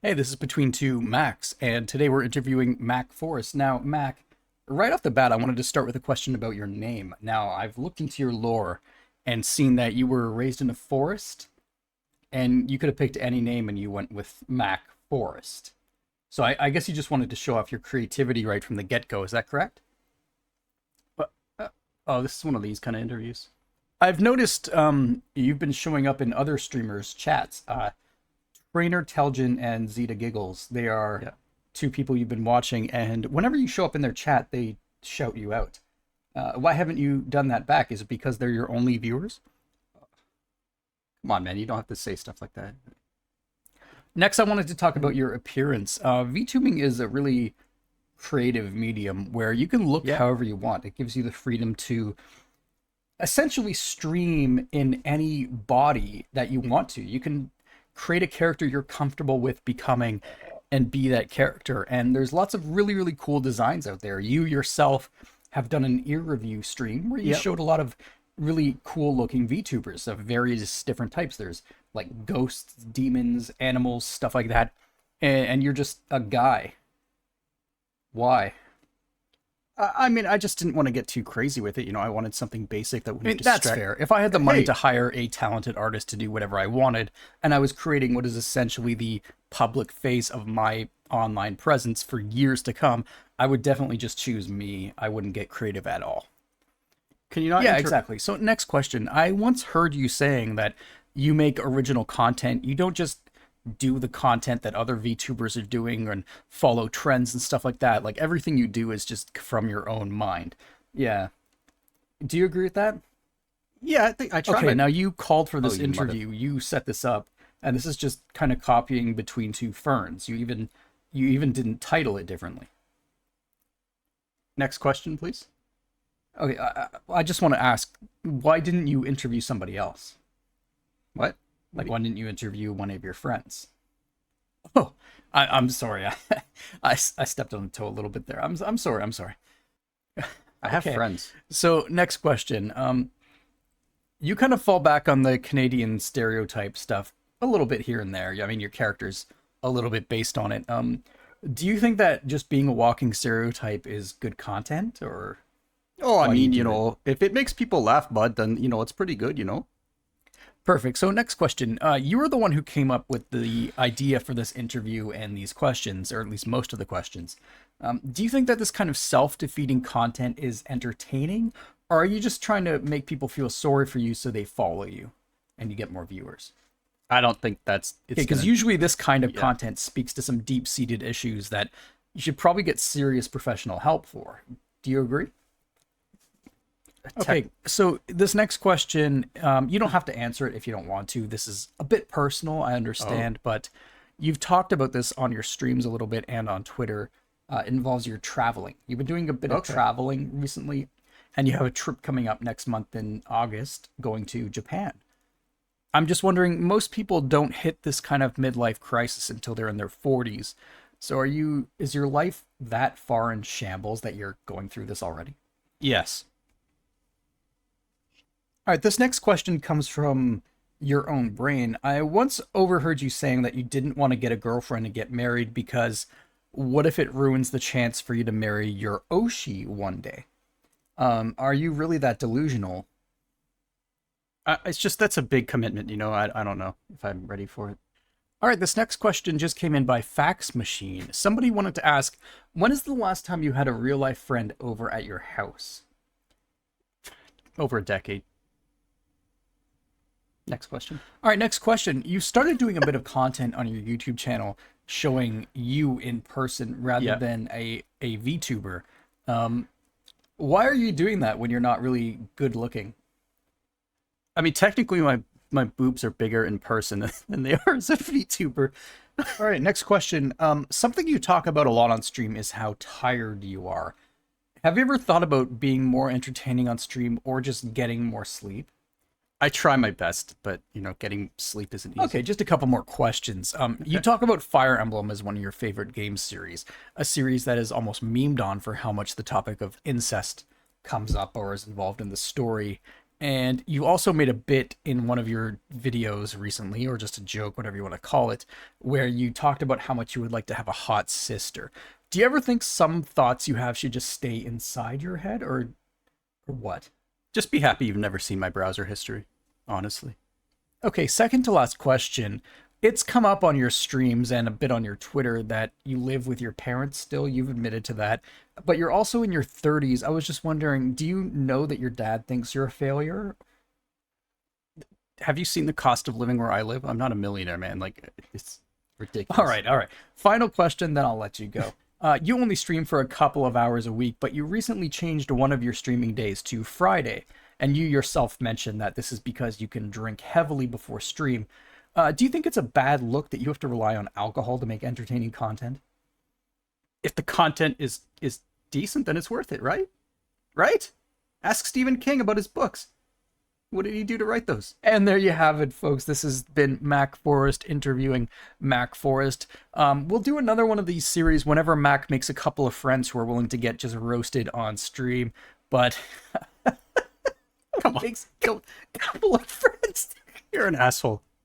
Hey, this is Between Two Macks, and today we're interviewing Mack Forrest. Now, Mack, right off the bat, I wanted to start with a question about your name. Now, I've looked into your lore and seen that you were raised in a forest, and you could have picked any name and you went with Mack Forrest. So I guess you just wanted to show off your creativity right from the get-go. Is that correct? But, oh, this is one of these kind of interviews. I've noticed you've been showing up in other streamers' chats. Trainer Telgin and Zeta Giggles. They are two people you've been watching, and whenever you show up in their chat, they shout you out. Why haven't you done that back? Is it because they're your only viewers? Come on, man, you don't have to say stuff like that. Next, I wanted to talk about your appearance. VTubing is a really creative medium where you can look however you want. It gives you the freedom to essentially stream in any body that you want to. You can create a character you're comfortable with becoming and be that character. And there's lots of really, really cool designs out there. You yourself have done an ear review stream where you showed a lot of really cool looking VTubers of various different types. There's like ghosts, demons, animals, stuff like that. And you're just a guy. Why? I mean, I just didn't want to get too crazy with it. You know, I wanted something basic that wouldn't distract. That's fair. If I had the money to hire a talented artist to do whatever I wanted, and I was creating what is essentially the public face of my online presence for years to come, I would definitely just choose me. I wouldn't get creative at all. Can you not? Yeah, exactly. So next question. I once heard you saying that you make original content. You don't just do the content that other VTubers are doing and follow trends and stuff like that. Like everything you do is just from your own mind. Yeah. Do you agree with that? Yeah, I think I tried. Okay, now you called for this interview. You set this up, and this is just kind of copying Between Two Ferns. You even didn't title it differently. Next question, please. Okay, I just want to ask, why didn't you interview somebody else? What? Like, why didn't you interview one of your friends? Oh, I'm sorry. I stepped on a toe a little bit there. I'm sorry. I'm sorry. I have friends. So next question. You kind of fall back on the Canadian stereotype stuff a little bit here and there. I mean, your character's a little bit based on it. Do you think that just being a walking stereotype is good content, or? Oh, I mean, you know, if it makes people laugh, bud, then, you know, it's pretty good, you know? Perfect. So next question. You were the one who came up with the idea for this interview and these questions, or at least most of the questions. Do you think that this kind of self-defeating content is entertaining, or are you just trying to make people feel sorry for you so they follow you and you get more viewers? I don't think that's... Because usually this kind of content speaks to some deep-seated issues that you should probably get serious professional help for. Do you agree? Okay, so this next question, you don't have to answer it if you don't want to. This is a bit personal, I understand, but you've talked about this on your streams a little bit and on Twitter. It involves your traveling. You've been doing a bit of traveling recently, and you have a trip coming up next month in August going to Japan. I'm just wondering, most people don't hit this kind of midlife crisis until they're in their 40s. So is your life that far in shambles that you're going through this already? Yes. All right, this next question comes from your own brain. I once overheard you saying that you didn't want to get a girlfriend and get married because what if it ruins the chance for you to marry your Oshi one day? Are you really that delusional? It's just, that's a big commitment, you know? I don't know if I'm ready for it. All right, this next question just came in by Fax Machine. Somebody wanted to ask, when is the last time you had a real-life friend over at your house? Over a decade. Next question. All right, next question. You started doing a bit of content on your YouTube channel showing you in person rather than a VTuber. Why are you doing that when you're not really good looking? I mean, technically my boobs are bigger in person than they are as a VTuber. All right, next question. Something you talk about a lot on stream is how tired you are. Have you ever thought about being more entertaining on stream or just getting more sleep? I try my best, but, you know, getting sleep isn't easy. Okay, just a couple more questions. You talk about Fire Emblem as one of your favorite game series, a series that is almost memed on for how much the topic of incest comes up or is involved in the story. And you also made a bit in one of your videos recently, or just a joke, whatever you want to call it, where you talked about how much you would like to have a hot sister. Do you ever think some thoughts you have should just stay inside your head, or what? Just be happy you've never seen my browser history, honestly. Okay, second to last question. It's come up on your streams and a bit on your Twitter that you live with your parents still. You've admitted to that. But you're also in your 30s. I was just wondering, do you know that your dad thinks you're a failure? Have you seen the cost of living where I live? I'm not a millionaire, man. Like, it's ridiculous. All right. Final question, then I'll let you go. You only stream for a couple of hours a week, but you recently changed one of your streaming days to Friday. And you yourself mentioned that this is because you can drink heavily before stream. Do you think it's a bad look that you have to rely on alcohol to make entertaining content? If the content is decent, then it's worth it, right? Right? Ask Stephen King about his books. What did he do to write those? And there you have it, folks. This has been Mack Forrest interviewing Mack Forrest. We'll do another one of these series whenever Mack makes a couple of friends who are willing to get just roasted on stream. But Come on. makes a couple of friends. You're an asshole.